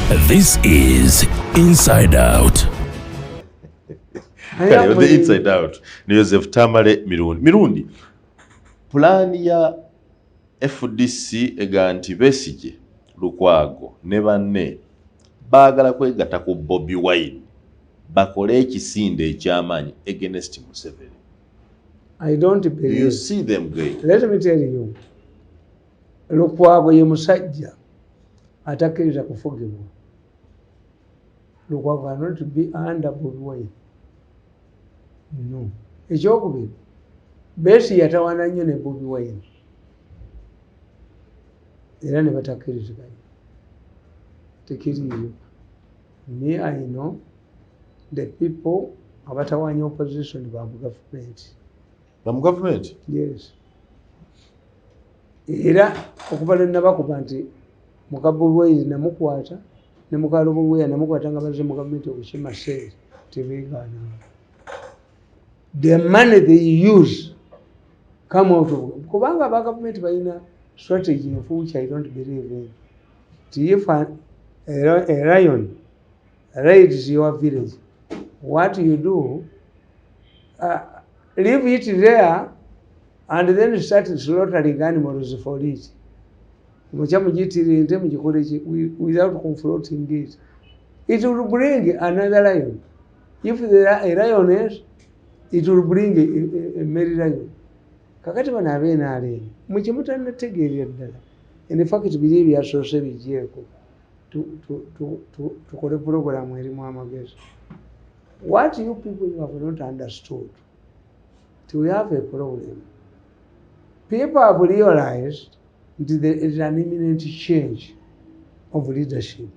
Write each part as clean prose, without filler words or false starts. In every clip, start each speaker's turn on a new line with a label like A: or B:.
A: This is Inside Out.
B: The Inside Out ni Joseph Tamale Mirundi. Mirundi, pulani ya FDC ega nti Besigye Lukwago ne banne baagala kwegatta ku Bobi Wine bakole ekisinde eky'amaanyi against Museveni.
C: I don't believe.
B: Do you see them going?
C: Let me tell you. Lukwago ye musajja atakkiriza kufugibwa. Lukwago cannot be under Bobi Wine. No. Ekyokubiri, Besigye yatawaana nnyo ne Bobi Wine. Era ne batakkiriziganya. Tekiriiyo. Me, I know the people abatawaanya opposition bamu government.
B: Bamu government?
C: Yes. Era okuva lwe nabakuba nti muka Bobi Wine namukwata ne muka Bobi Wine namukwata nga bazze mu gavumenti okukima seeri tebeegaana. The money they use come out of kubanga aba government balina strategy of which I don't believe in. If a lion raids your village, what you do, leave it there and then start slaughtering animals for it. Without confronting it. It will bring another lion. If there are a lioness, it will bring a male lion. Kakati bano ab'enaaleero mukimutannategeerera ddala. In fact biri byasoose bigyeko tukole puroguramu erimu amagezi. What you people have not understood, we have a problem. People have realized that there is an imminent change of leadership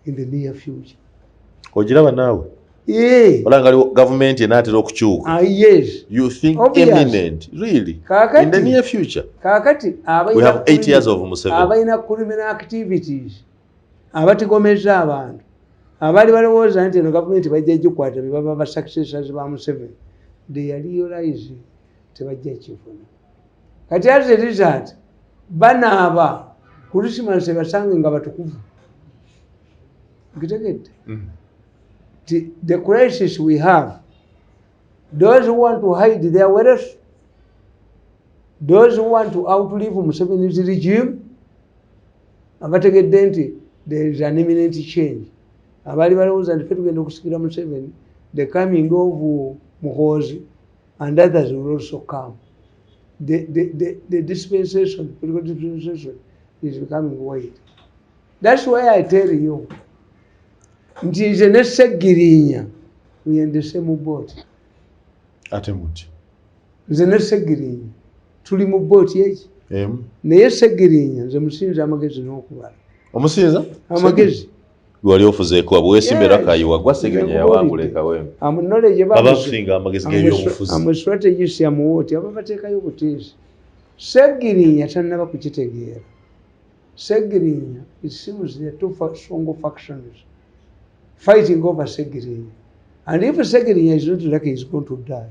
C: in the near future.
B: Ogiraba naawe?
C: Yeah.
B: Olanga government enaatera okukyuka.
C: Yes.
B: You think
C: obvious.
B: Imminent? Really?
C: Kakati,
B: in the near future?
C: Kakati,
B: we have 8 years of Museveni.
C: Abayina criminal activities. Abatigomeza abantu. Abali balowooza nti eno government bajja gikwata baba ba successors ba Museveni. They are realizing tebajja kifuna. Kati as a result, banaaba Christmas basange nga batukuvu. Gitegedde. The crisis we have, those who want to hide their wealth, those who want to outlive Museveni's regime, abategedde nti there is an imminent change. Abali balowooza nti tugenda okusikira Museveni, the coming of Muhoozi and others will also come. The dispensation, political dispensation is becoming wide. That's why I tell you, nti nze ne Ssegirinya we are in the same boat.
B: Ate muti.
C: Nze ne Ssegirinya tuli mu boat eki. Naye Ssegirinya nze musinza amagezi n'okubala. Omusinza? Amagezi.
B: Gwali ofuzeeko abwesimbera kayiwa gwa Ssegirinya yawanguleka wewe.
C: Knowledge
B: abasinga amagezi g'ebyobufuzi.
C: I'm a strategist ya muwoti ababateekayo buteesi. Ssegirinya tannaba kukitegeera. Ssegirinya, it seems there are two strong factions fighting over Ssegirinya. And if Ssegirinya is not lucky, he's going to die.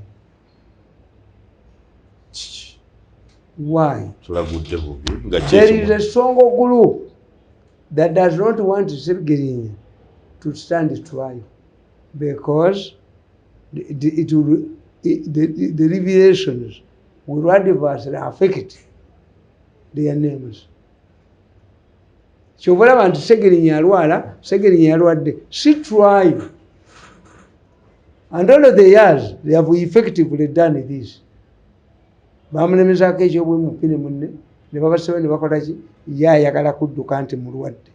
C: Why? There is a strong group that does not want Ssegirinya to stand trial because the revelations will adversely affect their names. Kyobulaba nti Ssegirinya alwala, Ssegirinya yalwadde, si trial. And all of the years they have effectively done this. Bamulemezaako ekyobwemupine munne ne babasaba ne bakola ki ye ayagala kudduka nti mulwadde.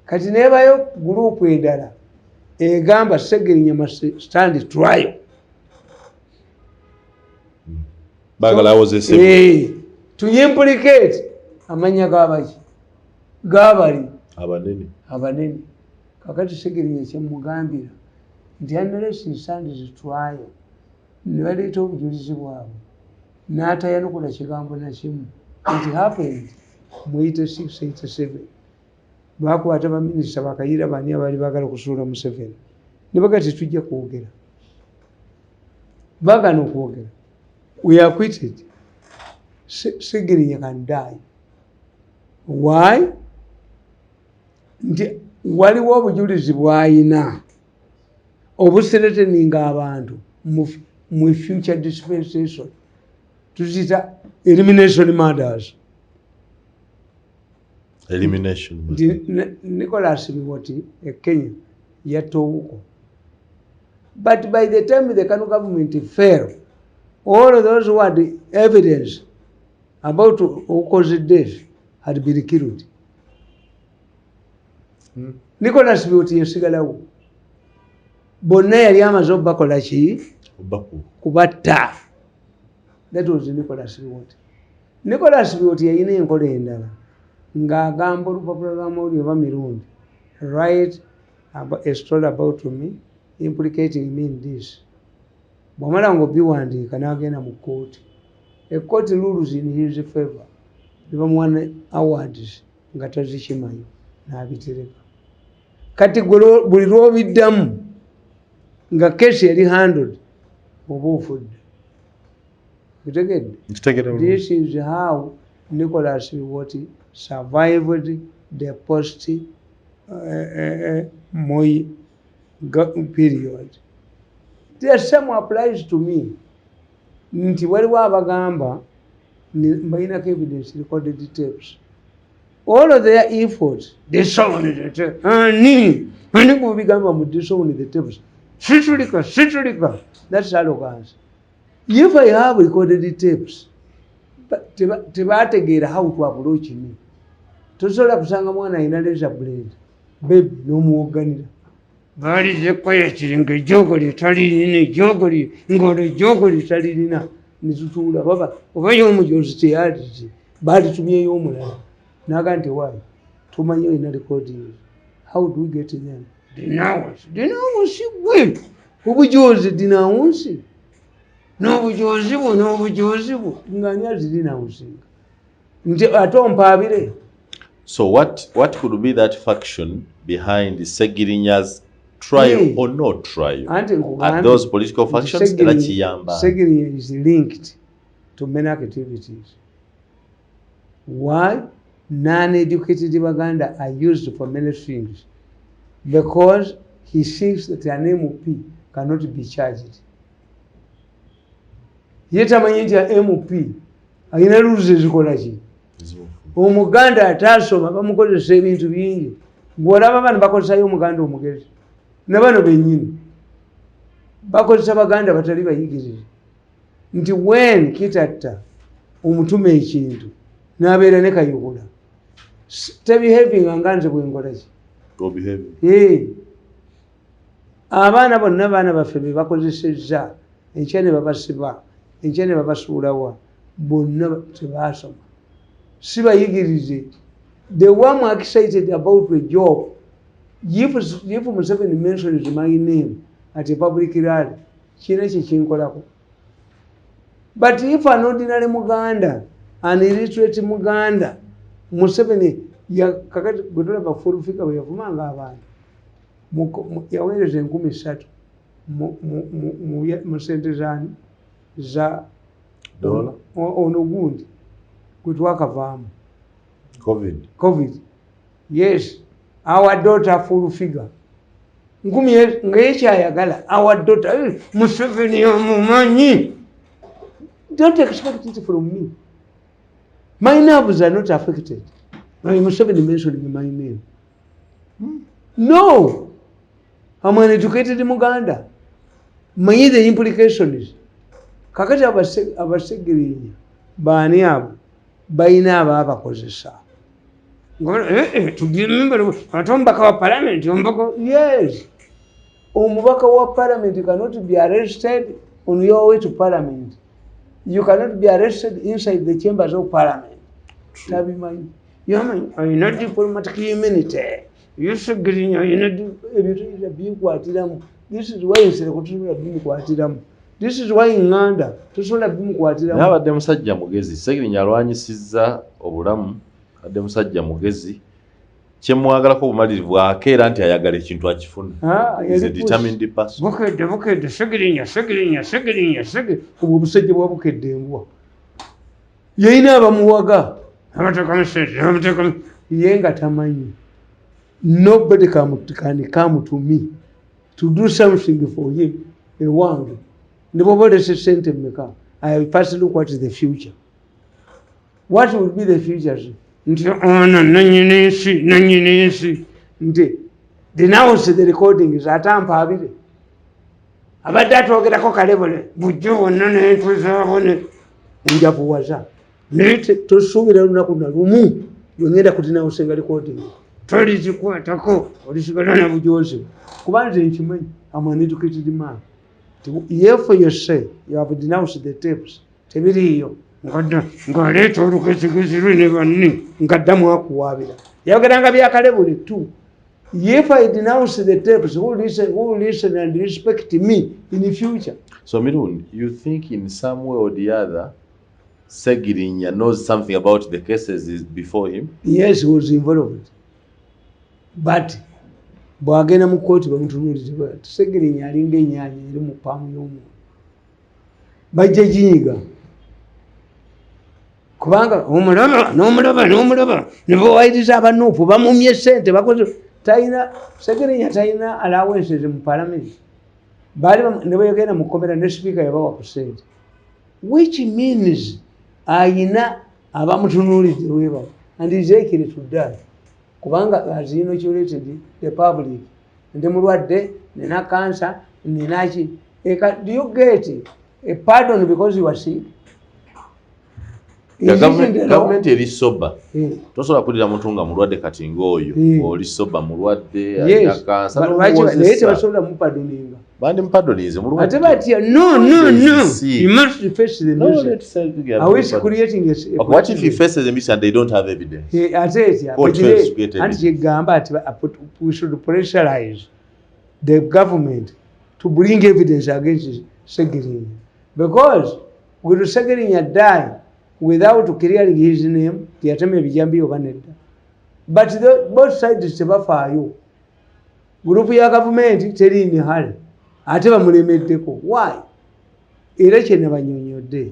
C: Kati neebayo guruupu endala egamba Ssegirinya must stand trial.
B: Baagala awozese.
C: To implicate amanya g'abaki g'abali abanene. Kakati Ssegirinya kyemugambira nti unless he stands trial ne baleeta obujulizi bwabwe n'atayanukula kigambo na kimu. It happened mu 86-87 bakwata baminisita bakayira bani abali baagala okusuula Museveni ne bagati tujja kwogera baagana okwogera. We are acquitted. Ssegirinya can die. Why? waliwo obujulizi bw'ayina obusereteninga abantu mu future dispensation tuziyita elimination murders. Nicholas Miwoti Kenya yatowuko. But by the time the Kanu government fell, all of those who had the evidence about who caused death had been killed. Nicholas Miwoti yasigalawo. Bonna yali amaze obakola ki? Kubatta. That was Nicholas Miwoti. Nicholas Miwoti yalina enkola endala ng'agamba olupapula lw'amawulire oba Mirundi, write a story about me implicating me in this. Bw'amala ng'obiwandiika n'agenda mu kkooti. A court rules in his favor. Ne bamuwa awards nga tazikimanyi n'abitereka. Kati buli lw'obiddamu nga keesi yali handled oba ofudde. This is how Nicholas Miwoti survived the post Moi period. The same applies to me. Nti waliwo abagamba mbalinako evidence recorded tapes. All of their efforts, they saw the tapes. Ani kubigamba mu disown the tapes. Situlika. That's arrogance. If I have recorded tapes, tebategeera how to approach me. Tosobola kusanga mwana ayina laser blade, baby n'omuwoganira. Baalize kweyakiri ng'ejjogoli talirina, ejjogoli ng'olwejjogoli talirina. Ne tutuula oba y'omujozi teyalize, baalitumyeyo omulala. N'agamba nti waayi, tumanyi olina recordings. How do we get them? Denounce gwe. Obujozi denounce. N'obujozi bwo ng'ani azidenouncinga. Nti ate ompaabire.
B: So what could be that faction behind Ssegirinnya's trial or no trial? Are those political factions?
C: Ssegirinya is linked to many activities. Why? Non-educated Baganda are used for many things. Because he thinks that an MP cannot be charged. Yetamanyi nti MP alina rules ezikola ki? Omuganda ataasoma bamukozesa ebintu bingi. Bw'olaba bano bakozesayo omuganda omugezi. Ne bano bennyini bakozesa baganda batali bayigirize. Nti when kitatta omutuma ekintu n'abeera ne kayugula. Tebehaving nga nze bwe nkola ki? Abaana bonna baana baffe be bakozesezza enkya ne babasiba enkya ne babasuulawa bonna tebaasoma. Si bayigirize. They were more excited about the job. If Museveni mentions my name at a public rally, but if an ordinary Muganda, an illiterate Muganda, Museveni, kakati gudula bafuru fika weyavumanga abantu. Yaweereza 13,000 mu sente zaani za ono gundi gwe twakavaamu. COVID. Yes. Our daughter full figure. Ng'ekyayagala. Our daughter. Museveni omumanyi. Don't expect it from me. My nerves are not affected. Museveni mentioning my name. No. I'm an educated Muganda. Manyi the implications. Kakati Abasegirinya baani abo balina abaabakozesa. Omubaka wa parliament, yes. Omubaka wa parliament cannot be arrested on your way to parliament. You cannot be arrested inside the chambers of parliament. Tabimanyi. Alina diplomatic immunity. Ssegirinya alina ebintu bimukwatiramu. This is why nsere kutusobola bimukwatiramu. This is why Nganda tusobola bimukwatiramu.
B: Abadde musajja mugezi. Ssegirinya alwanyisizza obulamu. Adde musajja mugezi. Kyemwagalako obumalirivu akeera nti ayagala ekintu akifuna. Is a determined person.
C: Bukedde Ssegirinya. Obwo obusajja bwa bukedde embwa. Yalina abamuwaga. Abateekamu sente. Ye nga tamanyi. nobody can come to me to do something for him. Ewange. Nobody says sente meka. I first look what is the future. What will be the future? Denounce the recordings atampa abire. Abadde atwogerako kalebole bujjo bonna netuzabone nja kuwaza naye tosuubira lunaku na lumu lwengenda kutinawusenga recording tolizikwatako olisigala na bujozi kuba nze nkimanyi I'm an educated man. If you say you have denounced the tapes tebiriiyo ngaleeta olugezigezi lwe ne banne ngaddamu akuwaabira yayogeranga byakalebole tu. If I denounce the tapes, who will listen and respect me in the future?
B: So Mirundi, you think in some way or the other, Ssegirinya knows something about the cases is before him?
C: Yes, he was involved. But bwagenda mu kooti bamutunuuliriza bati Ssegirinya alinga ennyanja eri mu ppaamu y'omuntu. Bajja ginyiga. Kubanga n'omulaba ne bawayiriza abanuupu bamumye ssente bakoze taina Ssegirinya taina allowances mu parliament. Bali ne bayogera mu komera ne speaker yabawa ku ssente. Which means ayina abamutunuulidde weeba and is likely to die. Kubanga as inoculated the public. Ndi mulwadde, nina cancer, ninaki. Do you get a pardon because you are sick?
B: Government eri soba. Tosobola kulira muntu nga mulwadde kati ng'oyo. Oli soba mulwadde, alina cancer.
C: Naye tebasobola mupadoninga.
B: Bandi mupadonize mulwadde.
C: Ate batya, no. You must face the music. Are we creating a
B: what if he faces the mission and they don't have evidence?
C: We should pressurize the government to bring evidence against Ssegirinya. Because will Ssegirinya die without clearing his name? But both sides tebafaayo. Group ya government teri ni hali. Ate bamulemeddeko. Why? Era kye ne banyonyodde.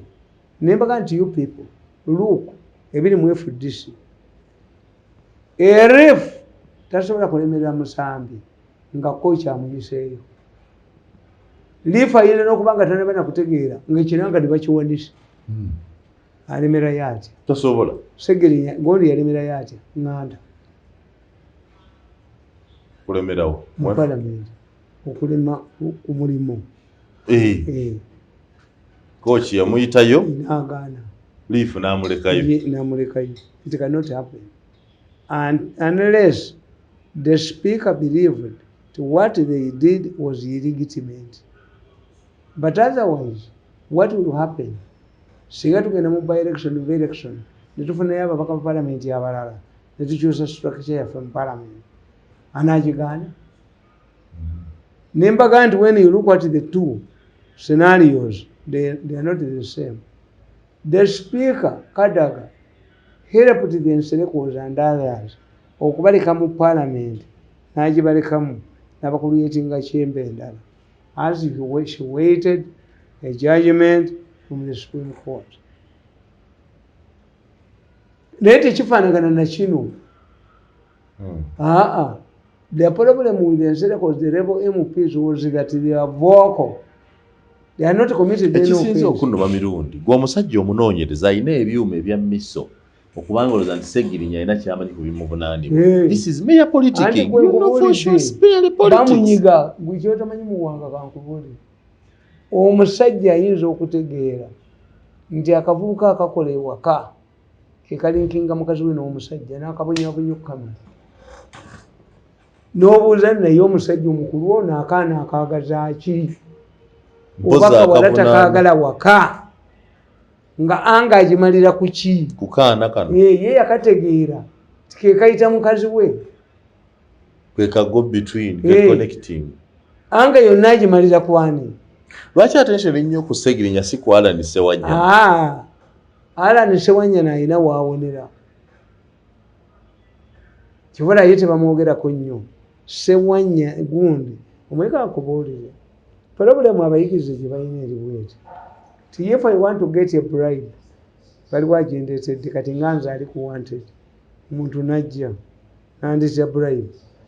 C: Nembaga nti you people, look, ebiri mu FDC. Eref tasobola kulemerera musambi nga kocha amuyiseeyo. Lifa yile n'okubanga tanabana kutegeera ng'ekinanga ne bakiwanise. Alemera yati.
B: Tasobola.
C: Ssegirinya gondi yalemera yati nganda.
B: Kulemerawo.
C: Mu parliament. Okulema omulimo.
B: Kochi yamuyitayo.
C: Nagaana.
B: Lifa n'amulekayo.
C: N'amulekayo. It cannot happen. And unless the speaker believed what they did was illegitimate. But otherwise, what will happen? Singa tugenda mu by-election, election, ne tufunayo ababaka mu parliament abalala, ne tukyusa structure yaffe mu parliament. Anagigaana? Nembaga nti when you look at the two scenarios, they are not the same. The speaker, Kadaga, helped the Nserekos and others okubaleka mu parliament, n'agibalekamu n'abakuleetinga chamber endala. As she waited a judgment from the Supreme Court. Naye tekifaanagana na kino. The problem with the Nserekos, the rebel MPs, was that they are vocal. They are not committed to any offense.
B: Ekisinza okunnuma Mirundi, gwe omusajja omunoonyereza alina ebyuma ebya miso okubanga olowooza nti Ssegirinya alina kyamanyi ku bimuvunaanibwa. This is mere politicking. You know for sure it's merely politics.
C: Bamunyiga gwe kyotamanyi muwanga kankubuli. Omusajja ayinza okutegeera nti akavubuka akakola ewaka kekalinkinga mukazi we n'omusajja n'akabonyaabonyo okukamala. N'obuuza naye omusajja omukulu ono akaana akaagaza ki? Oba kawala takaagala waka nga anga agimalira ku ki?
B: Ku kaana kano.
C: Ye yakategeera ke kayita mukazi we.
B: Kwe kago between, get connecting.
C: Anga yonna agimalira ku ani?
B: Lwaki attention ennyo ku Ssegirinya si ku Alan Ssewanyana?
C: Alan Ssewanyana alina waawonera. Kibula ye tebamwogerako nnyo. Ssewanya gundi omuleka akubuulire. Problem abayigirize gye balina eri bweti. If I want to get a bride, baliwo agendeetedde kati nga nze ali ku wanted. Omuntu najja n'andiza bride.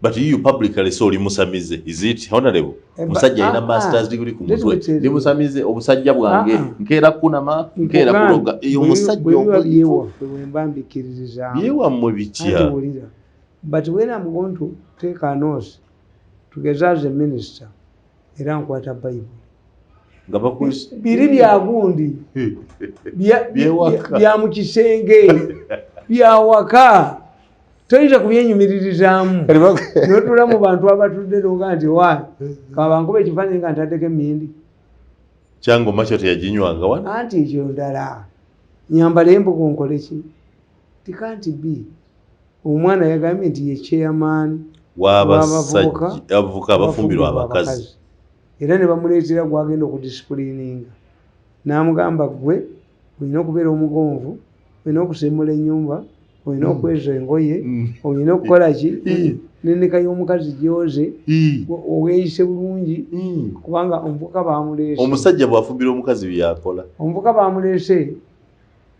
B: But you publicly so oli musamize. Is it honorable? Musajja ina masters degree ku mutwe. Ndi musamize obusajja bwange nkeera kunama nkeera kuloga. Iyo musajja
C: obweyewa bwe mbambikiriza.
B: Yewa mu bitya.
C: But when I'm going to take a nose together as a minister, era nkwata Bible.
B: Ngaba kuisi.
C: Biri bya gundi. Bya mu kisenge. Bya waka. Toyinza kubyenyumiririzamu. Notula mu bantu abatudde longa nti wa. Kabangobe ekifaananyi nga ntaddeko emmindi.
B: Kyango macho teyaginywanga wano.
C: Anti ekyo ndala. Nyambala embugo nkole ki? Tikanti bi. Omwana yagambye nti ye chairman
B: w'abavubuka abafumbirwa abakazi.
C: Era ne bamuleetera gwagenda okudisciplininga. N'amugamba gwe olina okubeera omugonvu, olina okusemula ennyumba, olina okweza engoye, olina okukola ki? N'eneka y'omukazi gyoze, oweeyise bulungi, kubanga omuvubuka baamuleese.
B: Omusajja bw'afumbira omukazi byakola.
C: Omuvubuka baamuleese,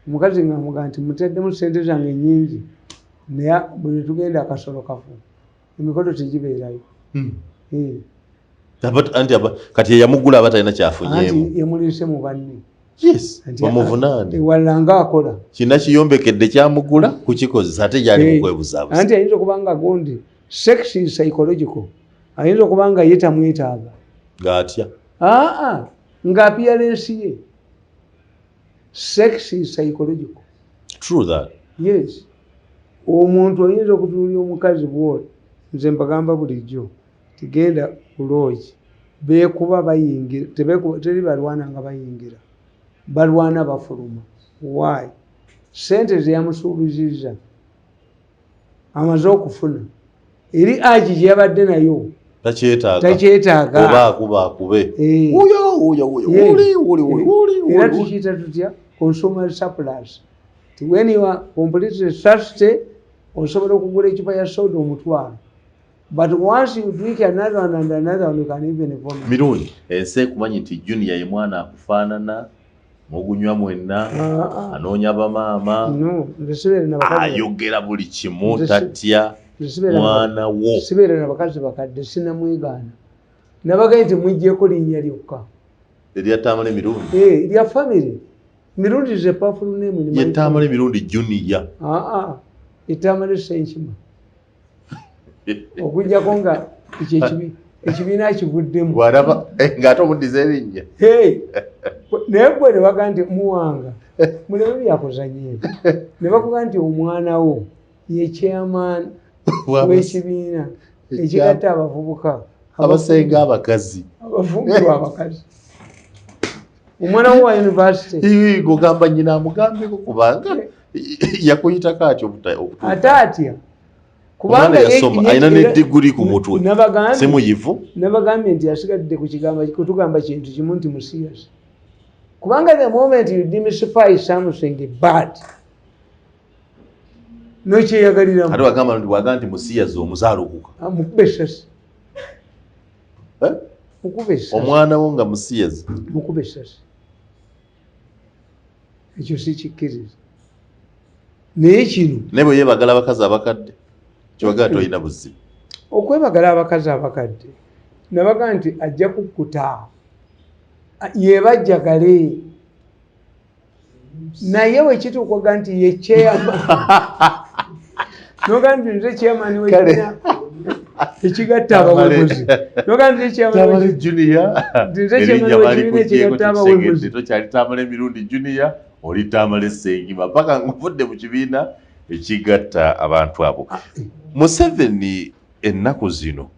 C: omukazi ng'amugamba nti muteddemu ssente zange nnyingi, naye buli tugenda akasolo kafu, emikono tegibeerayo.
B: Kati yamugula abatalina kyafunyeemu.
C: Anti yamuliise mu banne.
B: Yes, bamuvunaane.
C: Wallanga akola.
B: Kina kiyombekedde kyamugula kukikozesa ate gyali mu kwebuzaabuza.
C: Anti ayinza okuba nga gundi sex is psychological. Ayinza okuba nga ye tamwetaaga.
B: Ng'atya?
C: Nga appearance ye. Sex is psychological.
B: True that.
C: Yes. Omuntu oyinza okutuulira omukazi bw'oti. Nze mbagamba bulijjo. Tigenda ku loogi. Beekuba bayingira. Teri balwana nga bayingira. Balwana bafuluma. Why? Sente ze yamusuubizizza amaze okufuna. Eri aji gye yabadde nayo. Takyetaaga.
B: Oba akuba akube.
C: Era tukiyita tutya? Consumer surplus. When you are completely thirsty, osobola okugula ekipa ya soda omutwalo. But once you drink another one and another one, you can even vomit.
B: Mirundi, ense kumanyi nti Junior ye mwana akufaanana, mugunywa mwenna, anoonya bamaama, ayogera buli kimu, tatya mwana wo.
C: Sibeera na bakazi bakadde, sinamwegaana. Nabagaye nti mwijjeko linnya lyokka.
B: Erya Tamale Mirundi?
C: Erya family. Mirundi is a powerful name.
B: Ye Tamale Mirundi Junior.
C: Tamale Senchima. Okujjako nga ekibiina kivuddemu.
B: Bw'alaba ng'ate omuddiza erinnya.
C: Naye gwe ne baga nti muwanga. Mulebe byakozanyeeko. Ne bakuga nti omwana wo ye chairman w'ekibiina ekigatta abavubuka.
B: Abasenga abakazi.
C: Abafumbirwa abakazi. Omwana wo wa university.
B: Gogamba nnyina amugambeko kubanga yakuyitako atyo obutuufu.
C: Ate atya.
B: Kubanga yasoma alina ne diguri ku mutwe. Simuyivu.
C: Nabagambye nti asigadde ku kigambo kutugamba kintu kimu nti musiyasi. Kubanga the moment you demystify something bad, no kyeyagaliramu.
B: Ate wagamba nti musiyasi omuzaalokuka.
C: Mukube essasi. Mukube essasi.
B: Omwana wo nga musiyasi.
C: Mukube essasi. Ekyo sikikkiriza. Naye kino.
B: Ne bwe yeebagala abakazi abakadde. Kiwagaa toyina buzibu.
C: Okwebagala abakazi abakadde nabaga nti ajja kukkuta yeebajjagale naye wekituukaga nti ye chairman noga nti nze chairman wekina ekigatta abawebuzi noga nti
B: Tamale Junior
C: ekigatta abawebuzi
B: tokyali Tamale Mirundi Junior oli Tamale Ssengima paka nguvudde mu kibiina ekigatta abantu abo. Museveni ennaku zino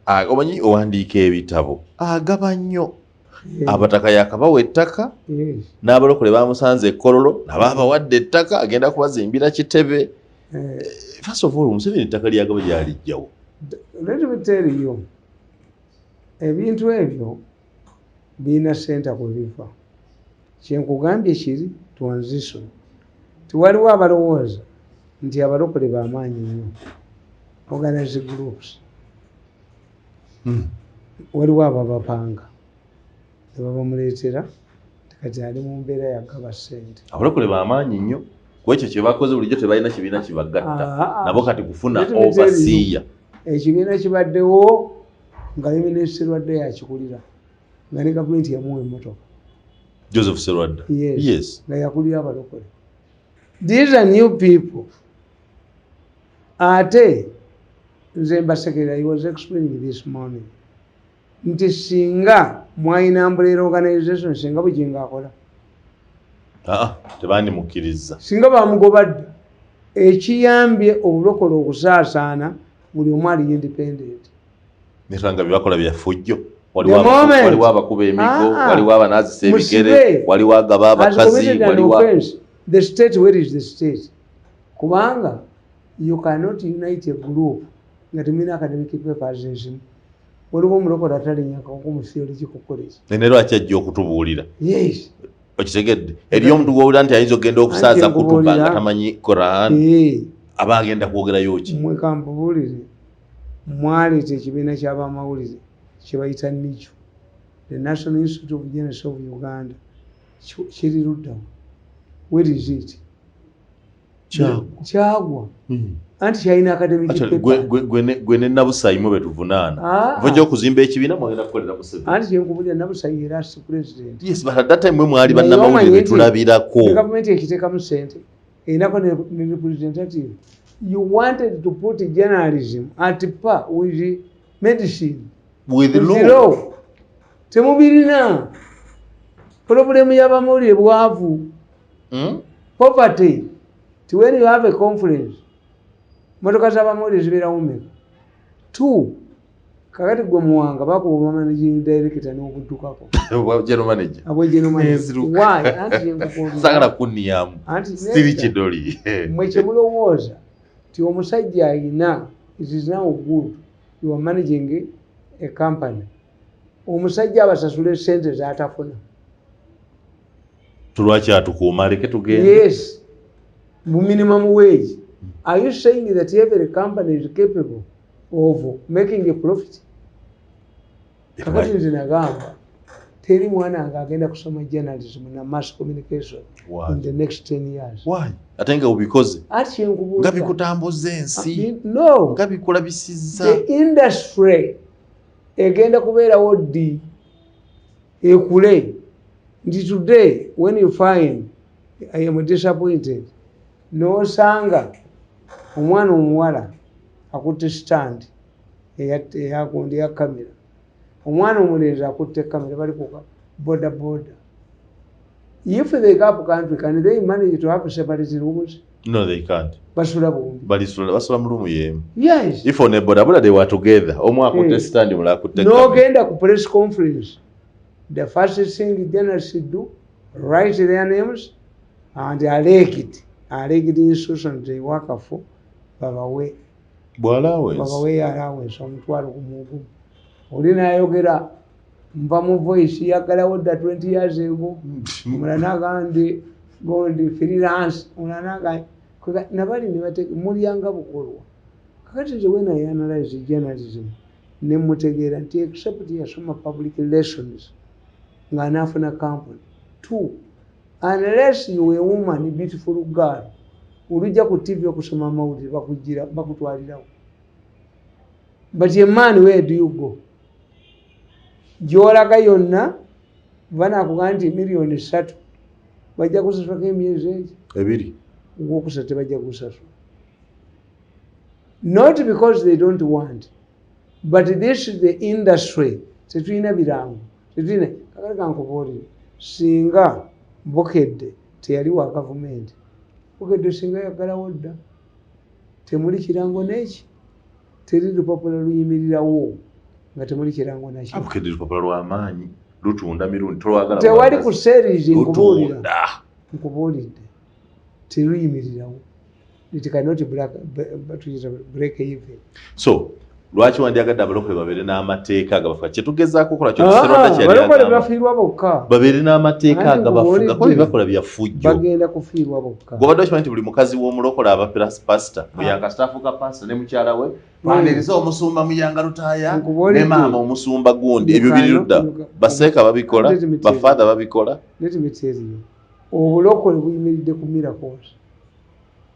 B: omanyi owandiika ebitabo agaba nnyo abataka yakabawa ettaka n'abalokole bamusanze ekkololo nabaabawadde ettaka agenda kubazimbira kitebe. First of all, Museveni ettaka lyagaba lyalijjawo.
C: Let me tell you, ebintu ebyo birina ssente kwe biva. Kyenkugambye kiri transition. Tiwaliwo abalowooza nti abalokole b'amaanyi nnyo. Organized groups. Waliwo ababapanga ne babamuleetera kati ali mu mbeera yagaba ssente.
B: Abalokole b'amaanyi nnyo. kwekyo kye bakoze bulijjo tebalina kibiina kibagatta nabo kati kufuna overseer
C: ekibiina kibaddewo nga ne minisita Serwadda yakikulira nga ne gavumenti yamuwa emmotoka
B: Joseph Serwadda yes
C: nga yakulira abalokole. These are new people. Ate nze Mbasekera, I was explaining this morning nti singa mwayina umbrella organization singa bujinga akola
B: tebandimukkiriza
C: singa bamugobadde ekiyambye obulokole okusaasaana buli omu ali independent
B: netanga byakola byafujjo waliwo abakuba emigo waliwo abanaazisa ebigere waliwo agaba abakazi waliwo
C: the state. Where is the state? Kubanga you cannot unite a group nga temina academic papers ezimu waliwo omulokole atalinyakako mu field kikukoleza
B: ne lwaki ajja okutubuulira
C: yes
B: okitegedde eri omuntu gw'owulira nti ayinza okgenda okusaaza kutuba nga tamanyi Quran aba agenda kwogerayo ki
C: mmwe kampubuulire mwaleeta ekibiina ky'abamawulire kye bayita NICU, the National Institute of Journalists of Uganda kiri luddawo. Where is it? Kyagwa anti kyalina academic paper.
B: Gwe ne Nabusayi mwe betuvunaana vojja okuzimba ekibiina mwagenda kukolera Museveni
C: anti kyenkubulira Nabusayi era si president.
B: Yes, but at that time mwe mwali bannamawulire betulabirako
C: gavumenti ekiteekamu ssente erinako ne representative. You wanted to put journalism at par with medicine,
B: with law.
C: Temubirina problem y'abamawulire bwavu poverty. When you have a conference motoka z'abamawulire zibeerawo mmeka 2 kakati gwe muwanga bakuba managing director n'obuddukako
B: general manager
C: why anti
B: sagala kunniyamu siri kidoli
C: mwe kye mulowooza ti omusajja ayina it is now good you are managing a company omusajja abasasula sente z'atafuna
B: tulwaki atukuuma aleke tugende
C: yes minimum wage. Are you saying that every company is capable of making a profit? Kakati nze nagamba teri mwana nga agenda kusoma journalism na mass communication in the next 10 years.
B: Why? Ate nga ubikoze
C: ati yenkubuuza
B: nga bikutambuza ensi
C: no
B: nga bikulabisizza
C: the industry egenda kubeerawo ddi ekule nti today when you find I am disappointed n'osanga omwana omuwala akutte stand eyagundi ya kamera omwana omulenzi akutte kamera bali ku boda boda. If they gap country can they manage to have separate rooms?
B: No, they can't.
C: Basula bombi
B: basula mu room yemu.
C: Yes,
B: if on a boda boda they were together omu akutte stand omulala akutte
C: no genda ku press conference. The first thing journalists do, write their names and alleged institutions they work for babawe allowance omutwalo ku mugumu. Oli n'ayogera nva mu voice yaggalawo dda 20 years ago omulala n'agambye gondi freelance omulala n'agambye nabali ne bateeka mulyanga bukolwa. Kakati nze when I analyze journalism ne mutegeera nti except yasoma public relations nga anaafuna company 2 unless you a woman beautiful girl olujja ku TV okusoma amawulire bakutwalirawo. But a man, where do you go? Gy'olaga yonna banaakugamba nti miliyoni 3 bajja kusasulako emyezi
B: ebiri
C: ogwokusatu tebajja kusasula. Not because they don't want, but this is the industry. Tetulina birango tetulina kakati kankubuulire singa Bukedde teyali wa gavumenti Bukedde singa yaggalawo dda temuli kirango n'eki teri lupapula luyimirirawo nga temuli kirango nakyo.
B: Bukedde lupapula lw'amaanyi lutunda Mirundi tolwagala
C: tewali ku series nkubuulidde teruyimirirawo it cannot break even.
B: So lwaki wandyagadde abalokole babeere n'amateeka agabafuga kyetugezaako okukola kyobalokole
C: bafiirwa bokka
B: babeere n'amateeka agabafuga kuba byebakola byafujjo
C: bagenda kufiirwa bokka.
B: gobadde okimanyi nti buli mukazi w'omulokole aba pasita buyanga staafuka pasita ne mukyala we paniriza omusumba muyanga lutaaya ne maama omusumba gundi ebyo biri ludda baseeka babikola bafaatha babikola.
C: Let me tell you, obulokole buyimiridde ku miracles.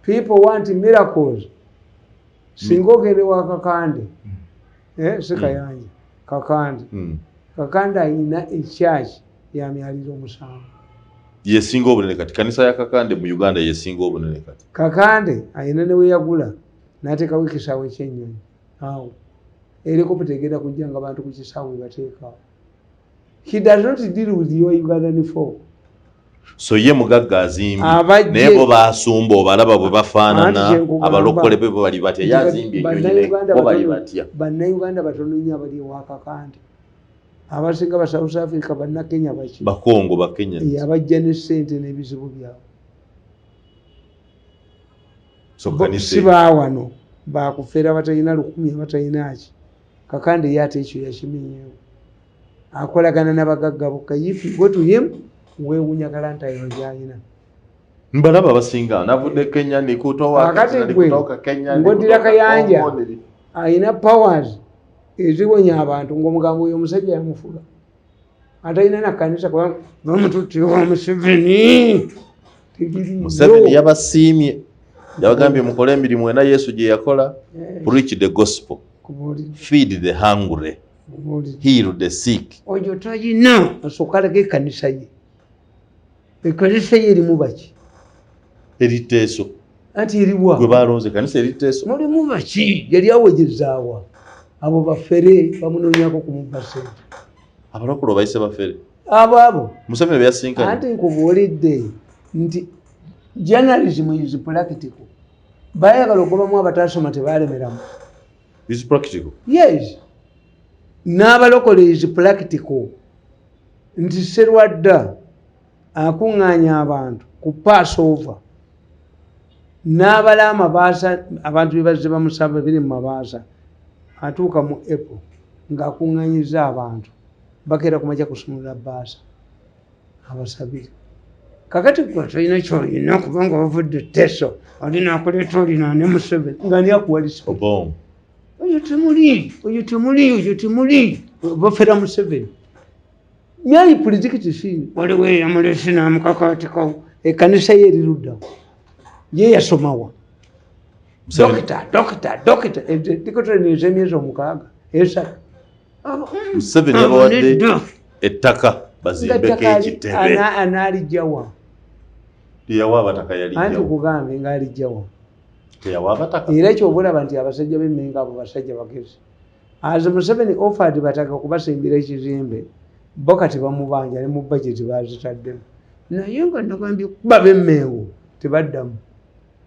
C: people want miracles. Singa ogende wa Kakande, si Kayanja, Kakande. Kakande ayina ekyaki ya myaliro 7.
B: Yesinga obunene kati kanisa ya Kakande mu Uganda yesinga obunene kati. Kakande
C: ayina ne we yagula n'ateekawo ekisaawe ky'ennyonyi. Awo helicopter egenda kujja nga abantu ku kisaawe bateekawo. He does not deal with your Ugandan folk.
B: So ye mugagga azimbi naye bo baasumba obalaba bwe bafaanana abalokole be bali batya yazimbi enyonyine bo bali batya.
C: Bannayuganda batono nnyo abali ewa Kakande. Abasinga ba South Africa banna Kenya baki
B: Bakongo ba Kenya
C: abajja ne ssente n'ebizibu byabwe.
B: So kanise
C: si baawano bakufeera batalina 10 batalina ki. Kakande ye ate ekyo yakimenyeewo. Akolagana n'abagagga bokka. If you go to him weewunya galantayiro gy'alina.
B: Mbalaba basinga navudde Kenya nikutoka Kenya
C: ngodira Kayanja ayina powers eziwonya abantu ng'omugambo oyo omusajja yamufuga. Atalina na kanisa kwa bamututiwa Museveni.
B: Museveni yabasiimye yabagambye mukole emirimu ena Yesu gye yakola. Preach the gospel, feed the hungry, heal the sick.
C: Ojo talina asokalage kanisa ye. Ekanisa ye erimu baki?
B: Eriteeso.
C: Anti eriwa.
B: Gwe balonze kanisa eriteeso.
C: Mulimu baki? Yali awejezaawa. Abo bafere bamunoonyako kumubba ssente.
B: Abalokole bayise bafere.
C: Abo.
B: Museveni byasinkanye.
C: Anti nkubuulidde nti journalism is practical. Bayagala okubamu abatasoma tebalemeramu.
B: Is practical?
C: Yes. N'abalokole is practical. Nti Serwadda akuŋŋaanya abantu ku Passover n'abala amabaasa abantu be bazze bamusaba biri mu mabaasa atuuka mu April ng'akuŋŋaanyiza abantu bakeera ku makya kusumulula baasa abasabire. Kakati gwe tolina kyolina kubanga bavudde Teso olina akuleeta olina ne Museveni nga ni akuwalisa. Oyo temuli bafera Museveni. Nyali pulizikiti si waliwo eyamulesi n'amukakaatikawo ekkanisa ye eriruddawo ye yasomawa dokita dikotreniza emyezi 6 esatu.
B: Museveni yabawadde ettaka bazimbeko ekitebe.
C: Anaalijjawa
B: teyawa abataka yalijjawa.
C: Anti kugambe ng'alijjawa
B: teyawa abataka.
C: Era kyobulaba nti abasajja b'emmengo abo basajja bagezi. As Museveni offered bataka kubasimbira ekizimbe bo kati bamubanja ne mu budget bazitaddemu. Naye nga nagambye kuba b'emmengo tebaddamu.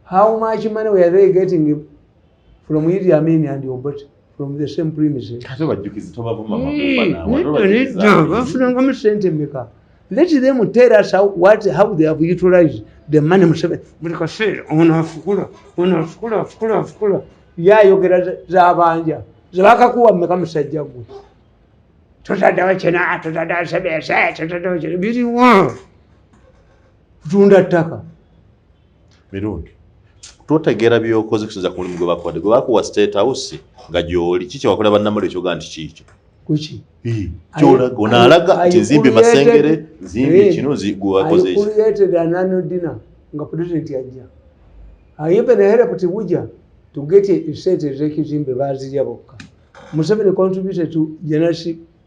C: How much money were they getting from Idi Amin and Obote from the same premises?
B: Kati bajjukizi tobavuma mabuba
C: bafunangamu ssente mmeka? Let them tell us how they have utilized the money. Museveni buli kaseera ono afukula yayogera z'abanja zebakakuwa mmeka musajja gwe totaddawo kina totaddawo sebese totaddawo kina biriwa kutunda ttaka.
B: Mirundi totegeera byokoze kusinza ku mulimu gwe bakuwadde gwe bakuwa State House nga gy'oli kiki wakola bannamale ekyoga nti kiikyo
C: kuki
B: kyolaga onaalaga nti nzimbe Masengere nzimbe kino gwewakoze ekyo
C: created an annual dinner nga president yajja even help tibuja to get a set ez'ekizimbe bazirya bokka. Museveni contributed to general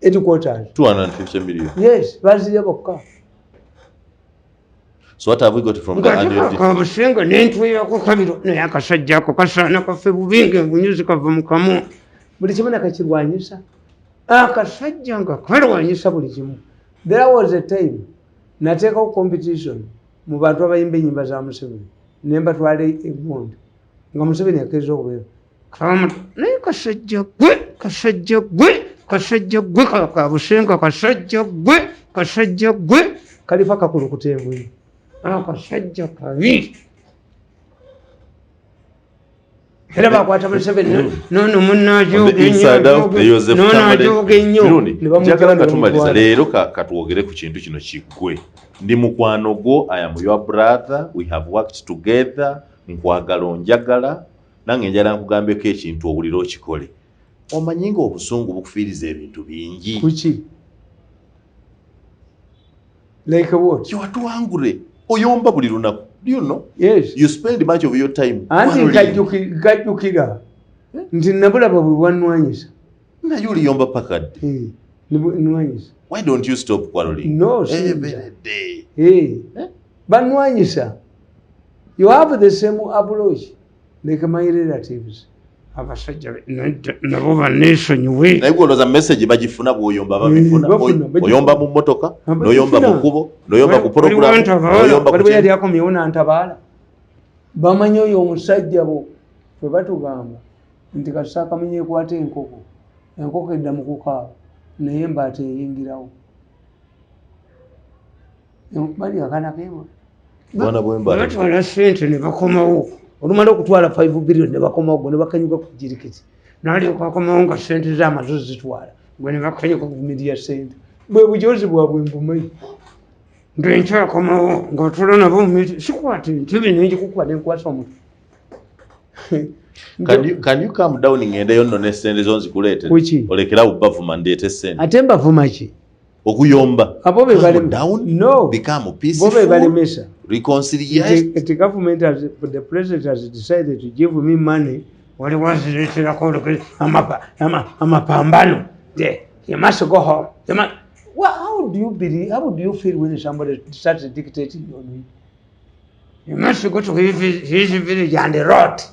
C: headquarters
B: 250 million.
C: Yes, bazirya bokka.
B: So what have we got from the annual dinner?
C: Kabusenga n'entweyako kabiro naye akasajja ako kasaana kaffe bubinge engunyuzi kava mu kamu. Buli kimu nakakirwanyisa. Akasajja nga kalwanyisa buli kimu. There was a time nateekawo competition mu bantu abayimba ennyimba za Museveni ne mbatwala egundi nga Museveni akkiriza okubeera. Naye kasajja gwe kabusenga kasajja gwe kalifa kakulukuta enguyi. Akasajja kabi. Era bakwata Museveni nono munnaajoga ennyo.
B: Njagala nga tumaliza leero katwogere ku kintu kino kiggwe. Ndi mukwano gwo, I am your brother, we have worked together, nkwagala onjagala, nange njala nkugambeko ekintu owulira okikole. Omanyi nga obusungu bukufiiriza ebintu bingi.
C: Kuki? Like what?
B: Kiwatuwangule oyomba buli lunaku Do you know?
C: Yes.
B: You spend much of your time.
C: Anti nkajjukira nti nabulaba bwe bwannwanyisa.
B: Naye oliyomba pakadde.
C: Nnwanyisa.
B: Why don't you stop quarreling?
C: No,
B: every day.
C: Bannwanyisa. You have the same approach like my relatives. Abasajja nabo banneesonyiwe.
B: Naye gwolooza message bagifuna bw'oyomba babifuna. Oyomba mu mmotoka, n'oyomba mu kkubo, n'oyomba ku program, n'oyomba ku
C: kintu. Yali akomyewo n'antabaala. Bamanyi oyo omusajja bo bwe batugamba nti kasita kamunye ekwata enkoko. Enkoko edda mu kukaaba naye embaata eyingirawo. Bali akana keewa.
B: Bwana bw'embaata.
C: Batwala ssente ne bakomawo. Olumala okutwala 5 billion ne bakomawo ne bakanyuka ku jirikiti. N'alyoka akomawo nga ssente z'amazo zitwala. Gwe ne bakanyuka ku media ssente. Bwe bujozi bwabwe mbumanyi. Ng'enkyakomawo ng'otula nabo mu miti sikwate ntibi n'engikukuba n'enkwasa omutwe.
B: Can you come down ngendeyo nno n'essente zo nzikuleete? Olekerawo bavuma ndeete ssente.
C: Ate mbavuma ki?
B: Okuyomba.
C: Abo be bali
B: down.
C: No.
B: Become peaceful.
C: Bo be bali mesa.
B: Reconciliation.
C: The government has, the president has decided to give me money. What it was amapambano. You must go home. Well, how do you believe? How do you feel when somebody starts dictating on you? You must go to his village and rot.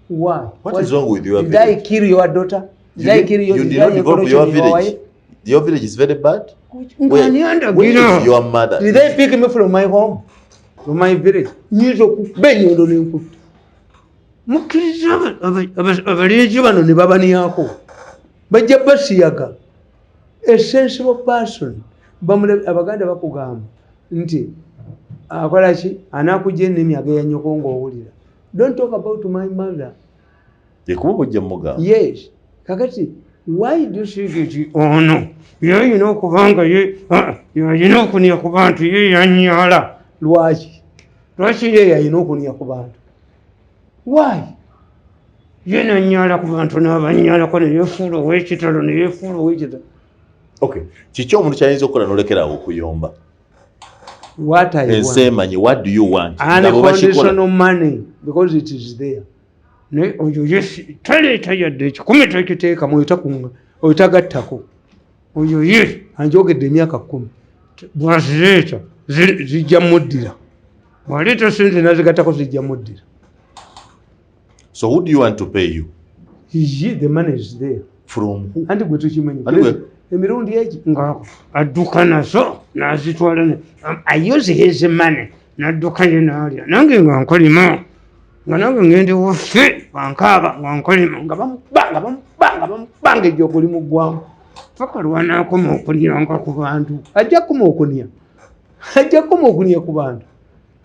C: Why?
B: What is wrong with your
C: village?
B: Did
C: I kill your daughter? Did I kill your?
B: You did not develop your village. Your village is very bad. Where is your mother?
C: Did they pick me from my home? From my village? Mukiriza abalenzi bano ne babaniyako. Bajja basiyaga. A sensible person. Abaganda bakugamba nti akola ki anakujja n'emyaga ya nnyoko ng'owulira. Don't talk about my mother. Yes. Kakati, why do you think it? Oh no. You know kubanga you know kunya ku bantu ye yanyala. Lwaki? Lwaki ye yayina okunya ku bantu? Why? Ye nanyala ku bantu n'abanyala ko ne yefuula ow'ekitalo ne yefuula ow'ekitalo.
B: Okay. Kiki omuntu kyayinza okukola n'olekerawo okuyomba?
C: What I want.
B: What do you want?
C: Unconditional money, because it is there. Oyo yes, taleeta yadde ekikumi tekiteekamu oyitagattako. Oyo yes, anjogedde emyaka 10. Bwazireeta zijja muddira. Bwaleeta sente nazigattako zijja muddira.
B: So who do you want to pay you?
C: The money is there.
B: From who?
C: Anti gwe tukimanyi. Emirundi egi ngaako adduka nazo n'azitwala ne I use his money n'adduka ye n'alya nange nga nkolima nga nange ngende waffe wankaaba nga nkolima nga bamubanga ejjo okuli mu ggwamu paka lwanaakoma okunyanga ku bantu ajja koma okunya ku bantu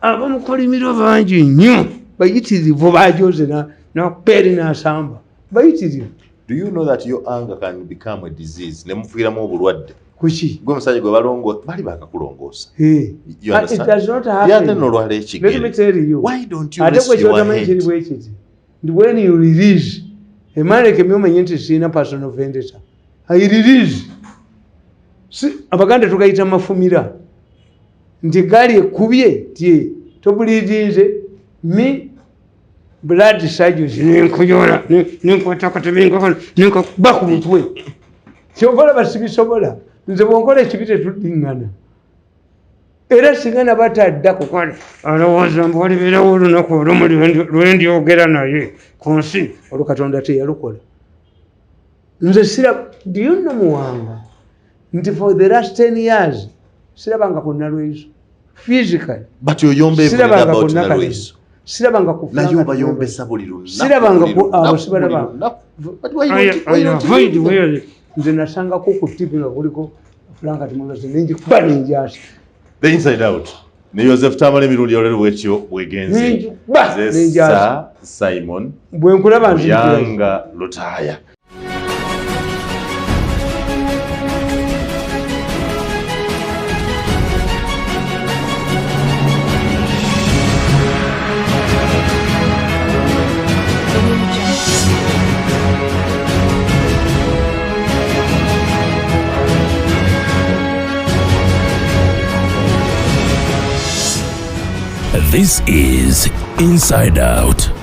C: abamukolimiro bangi nnyo bayitirivu bajoze nakupeeri n'asamba bayitirivu.
B: Do you know that your anger can become a disease? Nemufiiramu obulwadde.
C: Kuki?
B: Gwe musajja gwe balongo bali bakakulongoosa.
C: It does not happen. Let me tell you.
B: Why don't you rest your head?
C: When you release, a man like me omanye nti sina personal vendetta. I release. Abaganda tukayita mafumira. Nti gaali ekubye tie tobuliirinze mi blood surgeons n'enkuyola n'enkwata akatebe n'enkakuba ku mutwe. Kyokola basibisobola. Nze bw'onkola ekibi tetuddiŋŋana. Era singa nabatadda kukola alowooza mbu walibeerawo olunaku olumu lwe ndyogera naye ku nsi olwo Katonda teyalukola. Nze do you know Muwanga nti for the last 10 years sirabanga ku Nalweyiso physically.
B: But yoyomba everything about Nalweyiso.
C: Sirabanga ku
B: nayoba yombesa buli lunaku.
C: Sirabanga ku abo sibalaba. But why don't nze nasangako ku TV nga kuliko Frank Timothy n'enjikuba n'enjasa.
B: The Inside Out. Ne Joseph Tamale Mirundi olero bwekyo bwegenze. Zessa Simon.
C: Bwe nkulaba
B: Yanga Lutaya.
A: This is Inside Out.